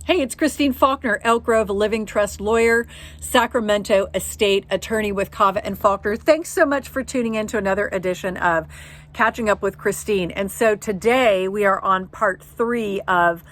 Hey, it's Cava&Faulkner, Elk Grove Living Trust lawyer, Sacramento estate attorney with Cava&Faulkner. Thanks so much for tuning in to another edition of Catching Up with Christine. And so today we are on part 3 of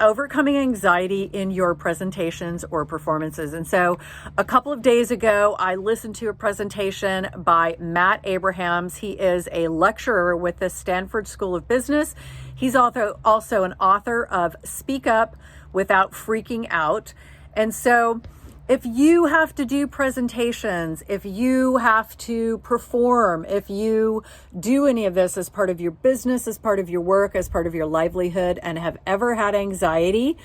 overcoming anxiety in your presentations or performances. And so a couple of days ago, I listened to a presentation by Matt Abrahams. He is a lecturer with the Stanford School of Business. He's also an author of Speak Up Without Freaking Out. And so if you have to do presentations, if you have to perform, if you do any of this as part of your business, as part of your work, as part of your livelihood, and have ever had anxiety,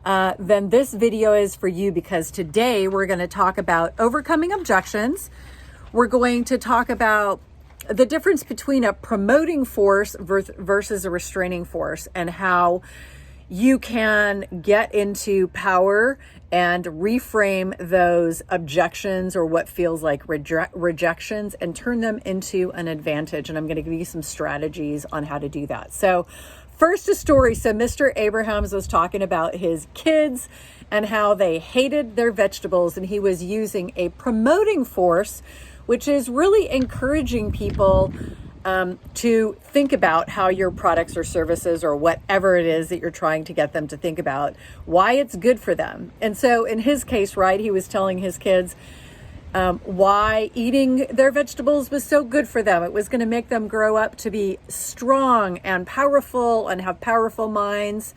then this video is for you, because today we're going to talk about overcoming objections. We're going to talk about the difference between a promoting force versus a restraining force, and how you can get into power and reframe those objections or what feels like rejections and turn them into an advantage. And I'm going to give you some strategies on how to do that. So first, a story. So Mr. Abrahams was talking about his kids and how they hated their vegetables, and he was using a promoting force, which is really encouraging people to think about how your products or services or whatever it is that you're trying to get them to think about, why it's good for them. And so in his case, right, he was telling his kids why eating their vegetables was so good for them. It was going to make them grow up to be strong and powerful and have powerful minds,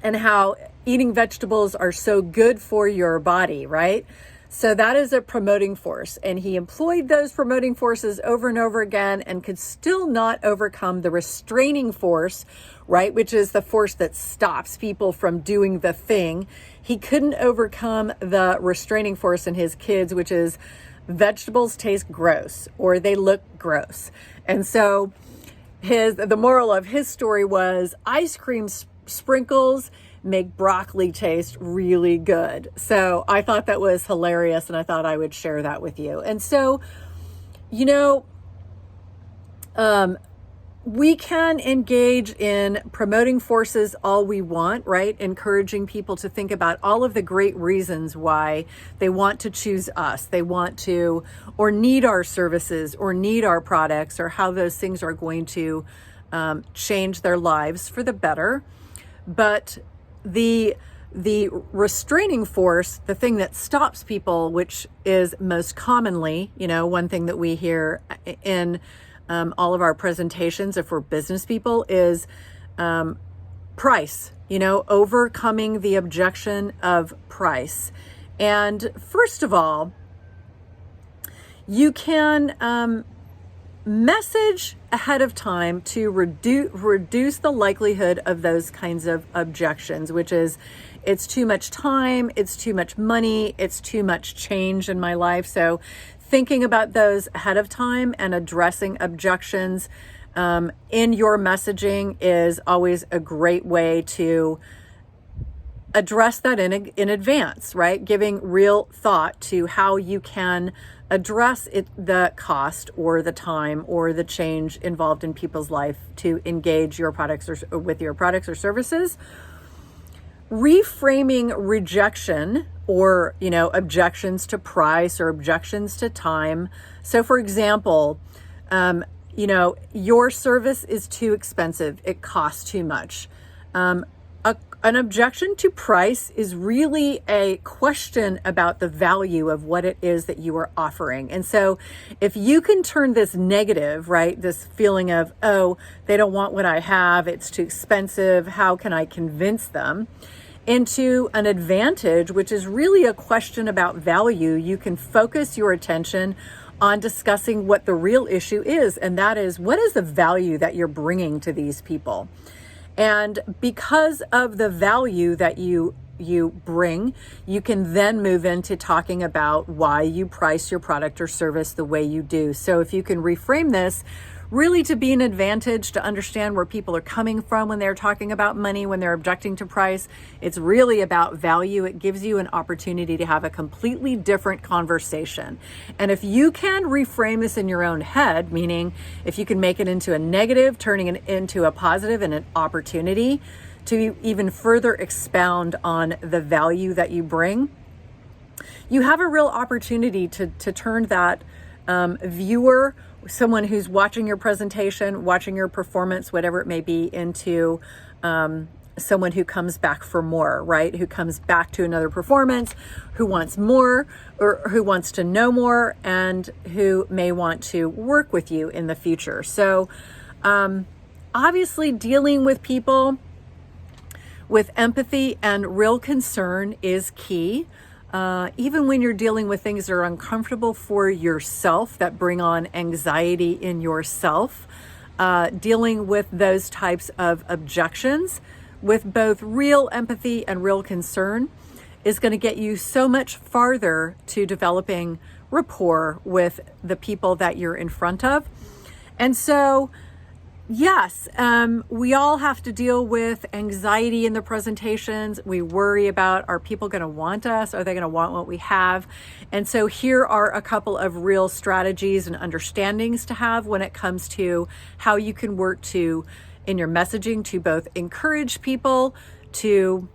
and how eating vegetables are so good for your body, right? So that is a promoting force, and he employed those promoting forces over and over again and could still not overcome the restraining force, right, which is the force that stops people from doing the thing. He couldn't overcome the restraining force in his kids, which is vegetables taste gross or they look gross. And so the moral of his story was ice cream sprinkles make broccoli taste really good. So I thought that was hilarious, and I thought I would share that with you. And so, we can engage in promoting forces all we want, right? Encouraging people to think about all of the great reasons why they want to choose us. They want to, or need our services, or need our products, or how those things are going to change their lives for the better. But the restraining force, the thing that stops people, which is most commonly, one thing that we hear in all of our presentations, if we're business people, is price, overcoming the objection of price. And first of all, you can message ahead of time to reduce the likelihood of those kinds of objections, which is, it's too much time, it's too much money, it's too much change in my life. So thinking about those ahead of time and addressing objections in your messaging is always a great way to address that in advance, right? Giving real thought to how you can address the cost or the time or the change involved in people's life to engage your products or with your products or services. Reframing rejection or, objections to price or objections to time. So for example, your service is too expensive. It costs too much. An objection to price is really a question about the value of what it is that you are offering. And so if you can turn this negative, right, this feeling of, oh, they don't want what I have, it's too expensive, how can I convince them, into an advantage, which is really a question about value, you can focus your attention on discussing what the real issue is. And that is, what is the value that you're bringing to these people? And because of the value that you bring, you can then move into talking about why you price your product or service the way you do. So if you can reframe this really to be an advantage, to understand where people are coming from when they're talking about money, when they're objecting to price, it's really about value. It gives you an opportunity to have a completely different conversation. And if you can reframe this in your own head, meaning if you can make it into a negative, turning it into a positive and an opportunity to even further expound on the value that you bring, you have a real opportunity to turn that viewer, someone who's watching your presentation, watching your performance, whatever it may be, into someone who comes back for more, right? Who comes back to another performance, who wants more, or who wants to know more, and who may want to work with you in the future. So obviously dealing with people with empathy and real concern is key. Even when you're dealing with things that are uncomfortable for yourself, that bring on anxiety in yourself, dealing with those types of objections with both real empathy and real concern is going to get you so much farther to developing rapport with the people that you're in front of. And so, yes, we all have to deal with anxiety in the presentations. We worry about, are people going to want us? Are they going to want what we have? And so here are a couple of real strategies and understandings to have when it comes to how you can work to, in your messaging, to both encourage people to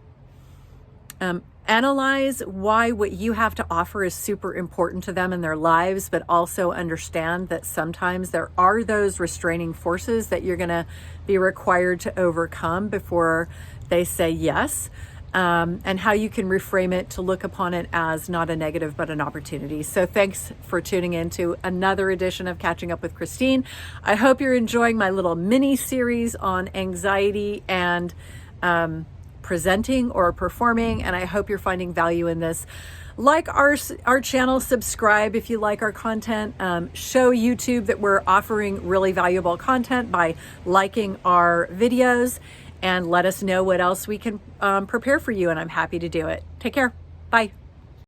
analyze why what you have to offer is super important to them in their lives, but also understand that sometimes there are those restraining forces that you're going to be required to overcome before they say yes, and how you can reframe it to look upon it as not a negative, but an opportunity. So thanks for tuning in to another edition of Catching Up with Christine. I hope you're enjoying my little mini series on anxiety and presenting or performing, and I hope you're finding value in this. Like our channel, subscribe if you like our content. Show YouTube that we're offering really valuable content by liking our videos, and let us know what else we can prepare for you, and I'm happy to do it. Take care. Bye.